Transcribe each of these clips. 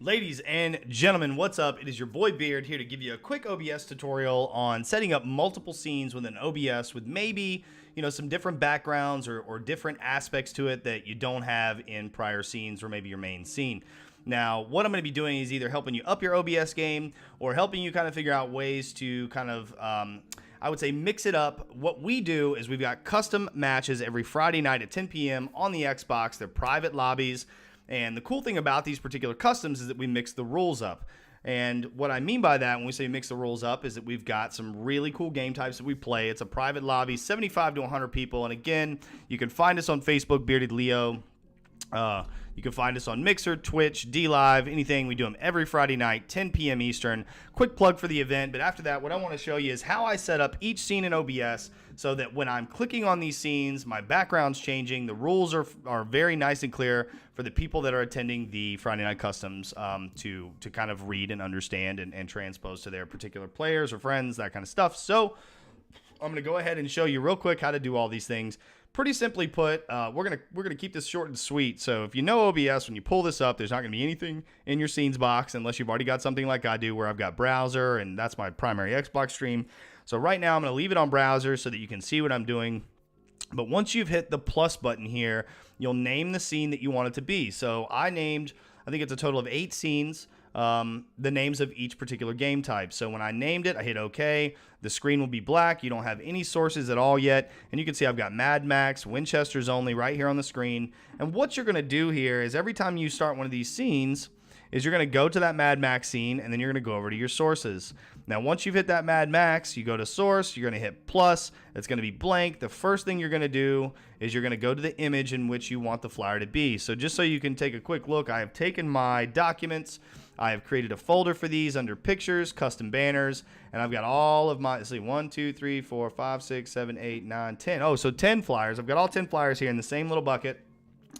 Ladies and gentlemen, what's up? It is your boy Beard here to give you a quick OBS tutorial on setting up multiple scenes with an OBS with maybe, some different backgrounds or different aspects to it that you don't have in prior scenes or maybe your main scene. Now, what I'm going to be doing is either helping you up your OBS game or helping you kind of figure out ways to kind of, I would say, mix it up. What we do is we've got custom matches every Friday night at 10 p.m. on the Xbox. They're private lobbies. And the cool thing about these particular customs is that we mix the rules up. And what I mean by that when we say mix the rules up is that we've got some really cool game types that we play. It's a private lobby, 75 to 100 people. And again, you can find us on Facebook, Bearded Leo. You can find us on Mixer, Twitch, DLive, anything. We do them every Friday night, 10 p.m. Eastern. Quick plug for the event, but after that, what I want to show you is how I set up each scene in OBS so that when I'm clicking on these scenes, my background's changing. The rules are very nice and clear for the people that are attending the Friday Night Customs to kind of read and understand and transpose to their particular players or friends, that kind of stuff. So I'm going to go ahead and show you real quick how to do all these things. Pretty simply put, we're gonna keep this short and sweet. So if you know OBS, when you pull this up, there's not gonna be anything in your scenes box unless you've already got something like I do, where I've got browser, and that's my primary Xbox stream. So right now I'm gonna leave it on browser so that you can see what I'm doing. But once you've hit the plus button here, you'll name the scene that you want it to be. So I named, I think it's a total of 8 scenes. The names of each particular game type. So when I named it, I hit OK. The screen will be black. You don't have any sources at all yet. And you can see I've got Mad Max, Winchester's Only right here on the screen. And what you're going to do here is every time you start one of these scenes is you're going to go to that Mad Max scene and then you're going to go over to your sources. Now, once you've hit that Mad Max, you go to source, you're going to hit plus. It's going to be blank. The first thing you're going to do is you're going to go to the image in which you want the flyer to be. So just so you can take a quick look, I have taken my documents. I have created a folder for these under pictures, custom banners, and I've got all of my, let's see, 1, 2, 3, 4, 5, 6, 7, 8, 9, 10. Oh, so 10 flyers. I've got all 10 flyers here in the same little bucket.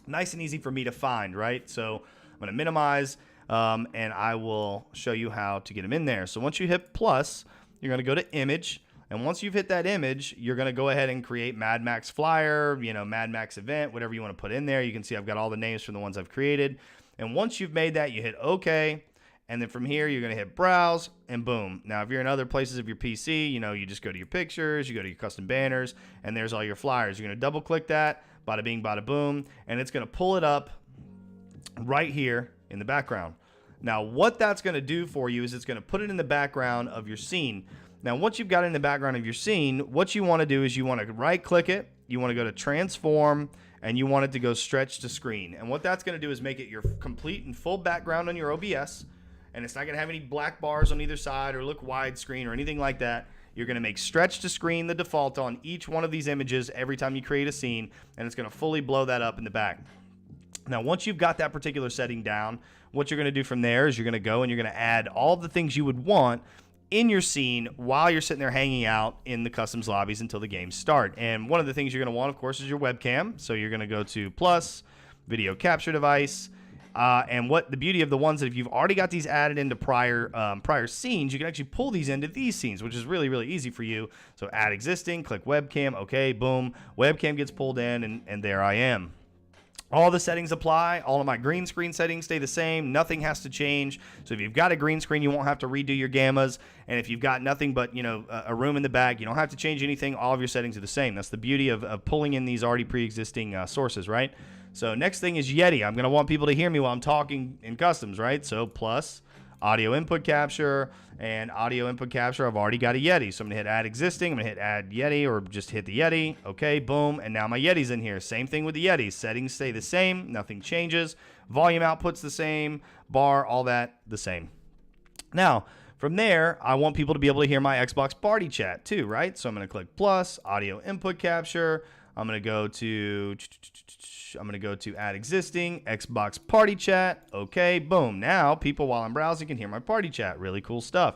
Nice and easy for me to find, right? So I'm going to minimize, and I will show you how to get them in there. So once you hit plus, you're going to go to image. And once you've hit that image, you're going to go ahead and create Mad Max flyer, Mad Max event, whatever you want to put in there. You can see I've got all the names from the ones I've created. And once you've made that, you hit OK. And then from here, you're going to hit browse and boom. Now, if you're in other places of your PC, you just go to your pictures, you go to your custom banners, and there's all your flyers. You're going to double click that, bada bing, bada boom, and it's going to pull it up right here in the background. Now, what that's going to do for you is it's going to put it in the background of your scene. Now, once you've got it in the background of your scene, what you want to do is you want to right click it, you want to go to transform, and you want it to go stretch to screen. And what that's going to do is make it your complete and full background on your OBS. And it's not going to have any black bars on either side or look widescreen or anything like that. You're going to make stretch to screen the default on each one of these images every time you create a scene, and it's going to fully blow that up in the back. Now, once you've got that particular setting down, what you're going to do from there is you're going to go and you're going to add all the things you would want in your scene while you're sitting there hanging out in the customs lobbies until the games start. And one of the things you're going to want, of course, is your webcam. So you're going to go to plus, video capture device. And what the beauty of the ones that if you've already got these added into prior scenes, you can actually pull these into these scenes, which is really, really easy for you. So add existing, click webcam, okay, boom, webcam gets pulled in, and there I am. All the settings apply. All of my green screen settings stay the same. Nothing has to change. So if you've got a green screen, you won't have to redo your gammas. And if you've got nothing but, a room in the back, you don't have to change anything. All of your settings are the same. That's the beauty of pulling in these already pre-existing sources, right? So next thing is Yeti. I'm going to want people to hear me while I'm talking in customs, right? So plus audio input capture and audio input capture. I've already got a Yeti. So I'm going to hit add existing. I'm going to hit add Yeti or just hit the Yeti. Okay, boom. And now my Yeti's in here. Same thing with the Yeti. Settings stay the same. Nothing changes. Volume output's the same. Bar, all that the same. Now, from there, I want people to be able to hear my Xbox party chat too, right? So I'm going to click plus, audio input capture. I'm going to go to add existing, Xbox party chat. Okay, boom. Now, people while I'm browsing can hear my party chat. Really cool stuff.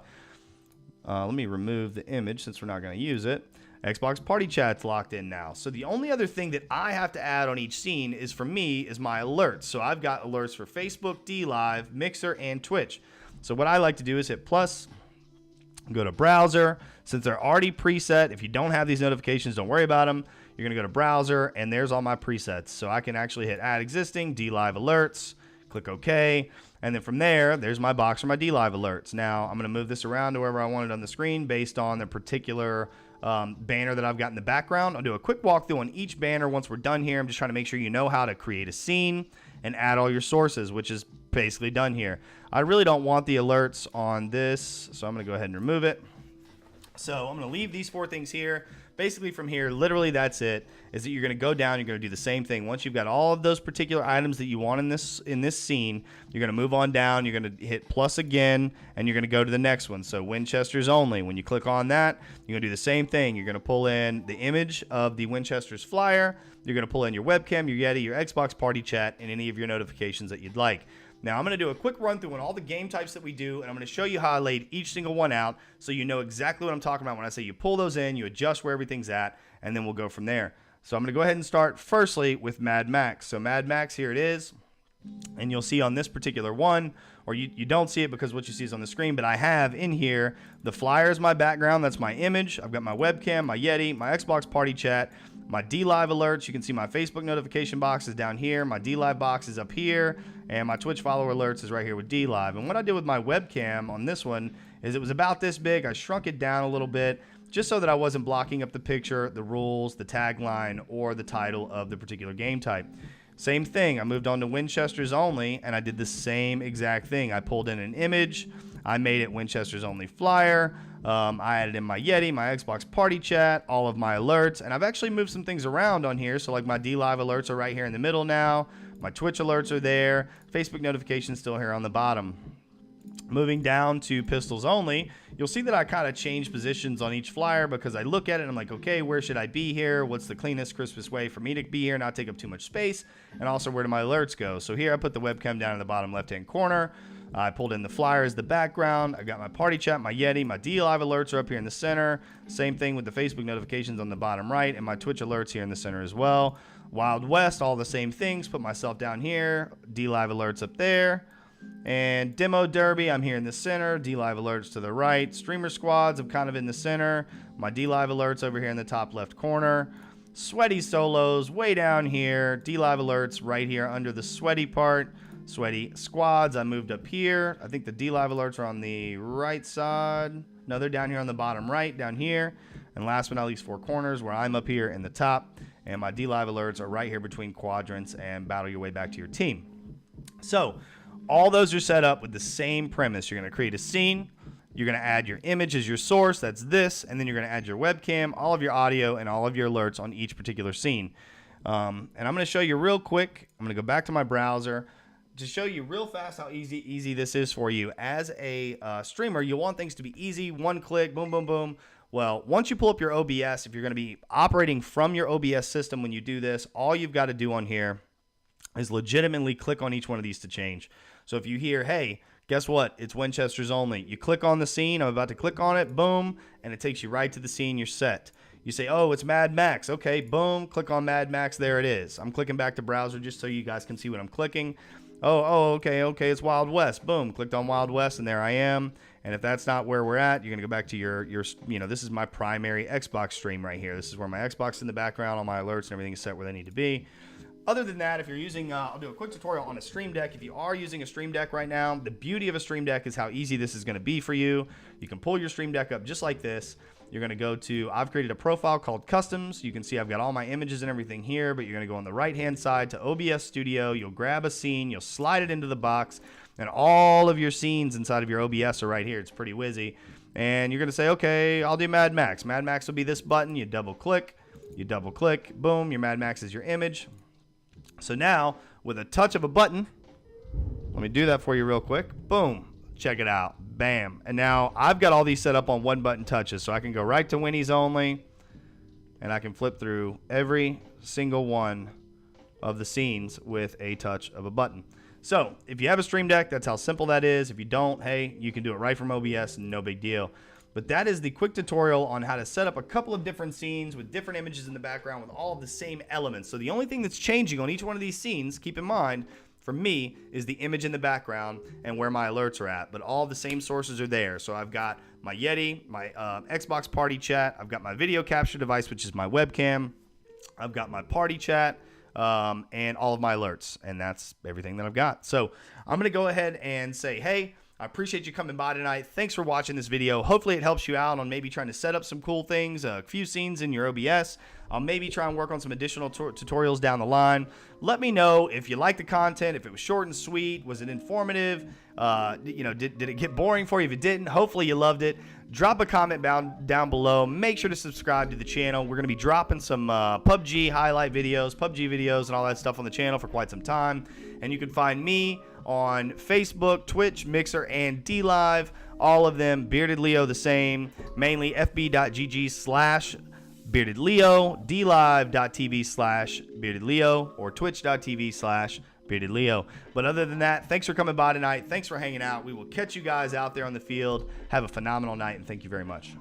Let me remove the image since we're not going to use it. Xbox party chat's locked in now. So the only other thing that I have to add on each scene is for me is my alerts. So I've got alerts for Facebook, DLive, Mixer, and Twitch. So what I like to do is hit plus, go to browser. Since they're already preset, if you don't have these notifications, don't worry about them. You're going to go to browser, and there's all my presets. So I can actually hit add existing, DLive alerts, click OK. And then from there, there's my box for my DLive alerts. Now, I'm going to move this around to wherever I want it on the screen based on the particular banner that I've got in the background. I'll do a quick walkthrough on each banner once we're done here. I'm just trying to make sure you know how to create a scene and add all your sources, which is basically done here. I really don't want the alerts on this, so I'm going to go ahead and remove it. So I'm going to leave these 4 things here. Basically from here, literally that's it, is that you're going to go down, you're going to do the same thing. Once you've got all of those particular items that you want in this scene, you're going to move on down, you're going to hit plus again, and you're going to go to the next one. So Winchester's only. When you click on that, you're going to do the same thing. You're going to pull in the image of the Winchester's flyer, you're going to pull in your webcam, your Yeti, your Xbox party chat, and any of your notifications that you'd like. Now, I'm going to do a quick run through on all the game types that we do, and I'm going to show you how I laid each single one out so you know exactly what I'm talking about when I say you pull those in, you adjust where everything's at, and then we'll go from there. So I'm going to go ahead and start firstly with Mad Max. So Mad Max, here it is, and you'll see on this particular one, or you don't see it because what you see is on the screen, but I have in here, the flyer is my background, that's my image. I've got my webcam, my Yeti, my Xbox party chat, my DLive alerts. You can see my Facebook notification box is down here. My DLive box is up here. And my Twitch follower alerts is right here with DLive. And what I did with my webcam on this one is it was about this big. I shrunk it down a little bit just so that I wasn't blocking up the picture, the rules, the tagline, or the title of the particular game type. Same thing. I moved on to Winchester's only, and I did the same exact thing. I pulled in an image. I made it Winchester's only flyer. I added in my Yeti, my Xbox party chat, all of my alerts, and I've actually moved some things around on here. So like my DLive alerts are right here in the middle now. My Twitch alerts are there. Facebook notifications still here on the bottom. Moving down to pistols only, you'll see that I kind of changed positions on each flyer because I look at it and I'm like, okay, where should I be here? What's the cleanest, crispest way for me to be here, not take up too much space? And also, where do my alerts go? So here I put the webcam down in the bottom left-hand corner. I pulled in the flyer as the background. I got my party chat, my Yeti, my DLive alerts are up here in the center. Same thing with the Facebook notifications on the bottom right, and my Twitch alerts here in the center as well. Wild West, all the same things. Put myself down here. DLive alerts up there. And Demo Derby, I'm here in the center. DLive alerts to the right. Streamer Squads, I'm kind of in the center. My DLive alerts over here in the top left corner. Sweaty Solos, way down here. DLive alerts right here under the sweaty part. Sweaty Squads, I moved up here. I think the DLive alerts are on the right side. No, they're down here on the bottom right, down here. And last but not least, Four Corners, where I'm up here in the top. And my DLive alerts are right here between quadrants and battle your way back to your team. So, all those are set up with the same premise. You're going to create a scene. You're going to add your image as your source. That's this. And then you're going to add your webcam, all of your audio, and all of your alerts on each particular scene. And I'm going to show you real quick. I'm going to go back to my browser to show you real fast how easy this is for you. As a streamer, you want things to be easy, one click, boom, boom, boom. Well, once you pull up your OBS, if you're going to be operating from your OBS system when you do this, all you've got to do on here is legitimately click on each one of these to change. So if you hear, hey, guess what? It's Winchester's only. You click on the scene. I'm about to click on it. Boom. And it takes you right to the scene. You're set. You say, oh, it's Mad Max. Okay, boom. Click on Mad Max. There it is. I'm clicking back to browser just so you guys can see what I'm clicking. Okay, it's Wild West. Boom. Clicked on Wild West, and there I am. And if that's not where we're at, you're going to go back to your, this is my primary Xbox stream right here. This is where my Xbox is in the background, all my alerts and everything is set where they need to be. Other than that, if you're using, I'll do a quick tutorial on a Stream Deck. If you are using a Stream Deck right now, the beauty of a Stream Deck is how easy this is going to be for you. You can pull your Stream Deck up just like this. You're going to go to, I've created a profile called Customs. You can see I've got all my images and everything here, but you're going to go on the right-hand side to OBS Studio. You'll grab a scene, you'll slide it into the box, and all of your scenes inside of your OBS are right here. It's pretty whizzy. And you're going to say, okay, I'll do Mad Max. Mad Max will be this button. You double-click, boom, your Mad Max is your image. So now, with a touch of a button, let me do that for you real quick. Boom. Check it out. Bam. And now I've got all these set up on one button touches. So I can go right to Winnie's only, and I can flip through every single one of the scenes with a touch of a button. So if you have a Stream Deck, that's how simple that is. If you don't, hey, you can do it right from OBS, no big deal. But that is the quick tutorial on how to set up a couple of different scenes with different images in the background with all of the same elements. So the only thing that's changing on each one of these scenes, keep in mind, for me, is the image in the background and where my alerts are at. But all the same sources are there. So I've got my Yeti, my Xbox party chat. I've got my video capture device, which is my webcam. I've got my party chat. and all of my alerts. And that's everything that I've got. So I'm going to go ahead and say, hey, I appreciate you coming by tonight. Thanks for watching this video. Hopefully it helps you out on maybe trying to set up some cool things, a few scenes in your OBS. I'll maybe try and work on some additional tutorials down the line. Let me know if you like the content, if it was short and sweet, was it informative, did it get boring for you? If it didn't, hopefully you loved it. Drop a comment down below. Make sure to subscribe to the channel. We're going to be dropping some PUBG highlight videos, PUBG videos, and all that stuff on the channel for quite some time. And you can find me on Facebook, Twitch, Mixer, and DLive. All of them, Bearded Leo the same, mainly fb.gg/BeardedLeo, dlive.tv/BeardedLeo, or twitch.tv/BeardedLeo. But other than that, thanks for coming by tonight. Thanks for hanging out. We will catch you guys out there on the field. Have a phenomenal night, and thank you very much.